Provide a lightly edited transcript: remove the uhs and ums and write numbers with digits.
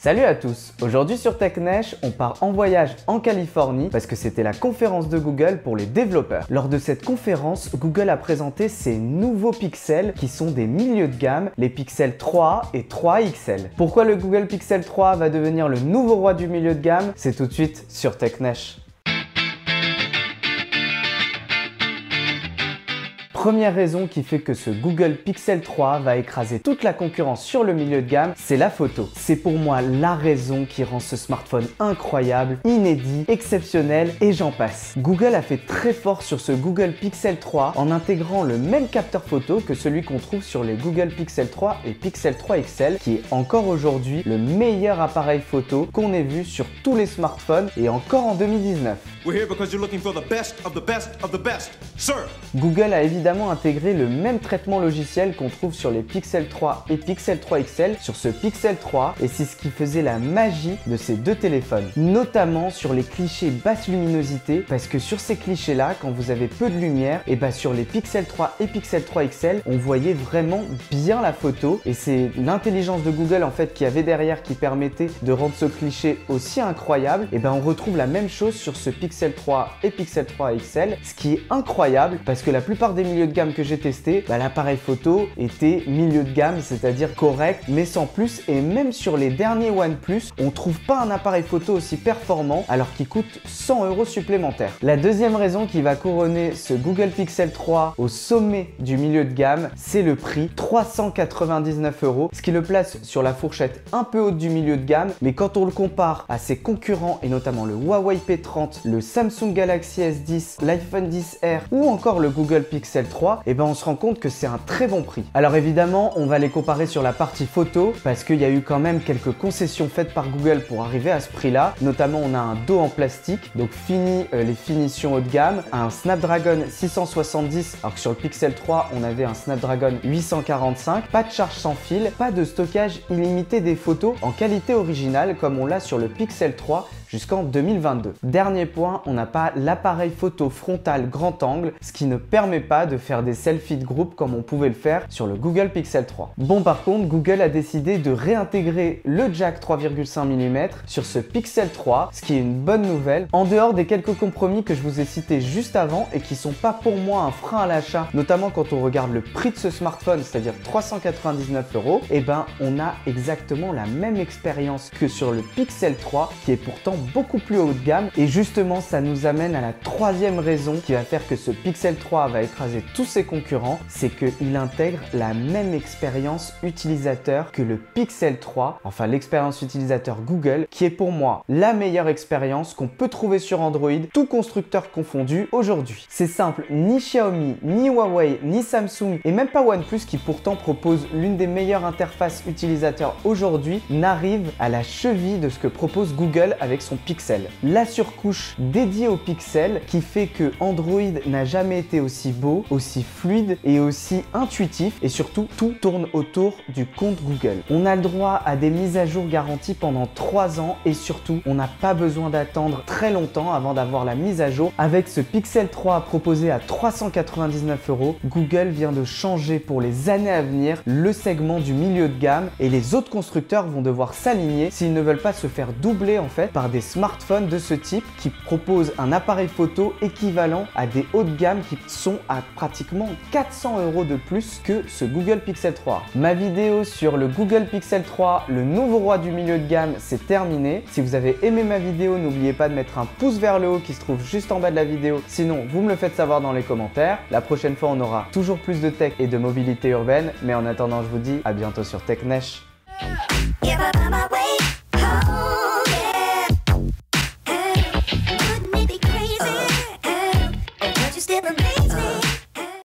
Salut à tous! Aujourd'hui sur TechNesh, on part en voyage en Californie parce que c'était la conférence de Google pour les développeurs. Lors de cette conférence, Google a présenté ses nouveaux pixels qui sont des milieux de gamme, les Pixel 3 et 3 XL. Pourquoi le Google Pixel 3 va devenir le nouveau roi du milieu de gamme? C'est tout de suite sur TechNesh. Première raison qui fait que ce Google Pixel 3 va écraser toute la concurrence sur le milieu de gamme, c'est la photo. C'est pour moi la raison qui rend ce smartphone incroyable, inédit, exceptionnel et j'en passe. Google a fait très fort sur ce Google Pixel 3 en intégrant le même capteur photo que celui qu'on trouve sur les Google Pixel 3 et Pixel 3 XL, qui est encore aujourd'hui le meilleur appareil photo qu'on ait vu sur tous les smartphones et encore en 2019. We're here because you're looking for the best of the best of the best, sir. Google a évidemment intégré le même traitement logiciel qu'on trouve sur les Pixel 3 et Pixel 3 XL sur ce Pixel 3 et c'est ce qui faisait la magie de ces deux téléphones, notamment sur les clichés basse luminosité parce que sur ces clichés là, quand vous avez peu de lumière, et sur les Pixel 3 et Pixel 3 XL, on voyait vraiment bien la photo et c'est l'intelligence de Google en fait qui avait derrière qui permettait de rendre ce cliché aussi incroyable. Et on retrouve la même chose sur ce Pixel 3 et Pixel 3 XL, ce qui est incroyable parce que la plupart des milieux de gamme que j'ai testé, l'appareil photo était milieu de gamme, c'est-à-dire correct, mais sans plus. Et même sur les derniers OnePlus, on trouve pas un appareil photo aussi performant alors qu'il coûte 100 € supplémentaires. La deuxième raison qui va couronner ce Google Pixel 3 au sommet du milieu de gamme, c'est le prix, 399 €, ce qui le place sur la fourchette un peu haute du milieu de gamme, mais quand on le compare à ses concurrents et notamment le Huawei P30, le Samsung Galaxy S10, l'iPhone XR ou encore le Google Pixel 3, on se rend compte que c'est un très bon prix. Alors évidemment, on va les comparer sur la partie photo parce qu'il y a eu quand même quelques concessions faites par Google pour arriver à ce prix-là. Notamment, on a un dos en plastique, donc fini les finitions haut de gamme, un Snapdragon 670, alors que sur le Pixel 3, on avait un Snapdragon 845, pas de charge sans fil, pas de stockage illimité des photos en qualité originale comme on l'a sur le Pixel 3 jusqu'en 2022. Dernier point, on n'a pas l'appareil photo frontal grand angle, ce qui ne permet pas de faire des selfies de groupe comme on pouvait le faire sur le Google Pixel 3. Bon, par contre, Google a décidé de réintégrer le jack 3,5 mm sur ce Pixel 3, ce qui est une bonne nouvelle. En dehors des quelques compromis que je vous ai cités juste avant et qui sont pas pour moi un frein à l'achat, notamment quand on regarde le prix de ce smartphone, c'est-à-dire 399 €, on a exactement la même expérience que sur le Pixel 3 qui est pourtant beaucoup plus haut de gamme. Et justement, ça nous amène à la troisième raison qui va faire que ce Pixel 3 va écraser tous ses concurrents, c'est qu'il intègre la même expérience utilisateur que le Pixel 3, enfin l'expérience utilisateur Google, qui est pour moi la meilleure expérience qu'on peut trouver sur Android, tout constructeur confondu aujourd'hui. C'est simple, ni Xiaomi, ni Huawei, ni Samsung et même pas OnePlus qui pourtant propose l'une des meilleures interfaces utilisateurs aujourd'hui n'arrive à la cheville de ce que propose Google avec son Pixel. La surcouche dédiée au Pixel qui fait que Android n'a jamais été aussi beau, aussi fluide et aussi intuitif et surtout tout tourne autour du compte Google. On a le droit à des mises à jour garanties pendant 3 ans et surtout on n'a pas besoin d'attendre très longtemps avant d'avoir la mise à jour. Avec ce Pixel 3 proposé à 399 €, Google vient de changer pour les années à venir le segment du milieu de gamme et les autres constructeurs vont devoir s'aligner s'ils ne veulent pas se faire doubler en fait par des smartphones de ce type qui proposent un appareil photo équivalent à des hauts de gamme qui sont à pratiquement 400 € de plus que ce Google Pixel 3. Ma vidéo sur le Google Pixel 3, le nouveau roi du milieu de gamme, c'est terminé. Si vous avez aimé ma vidéo, n'oubliez pas de mettre un pouce vers le haut qui se trouve juste en bas de la vidéo. Sinon, vous me le faites savoir dans les commentaires. La prochaine fois, on aura toujours plus de tech et de mobilité urbaine. Mais en attendant, je vous dis à bientôt sur TechNesh.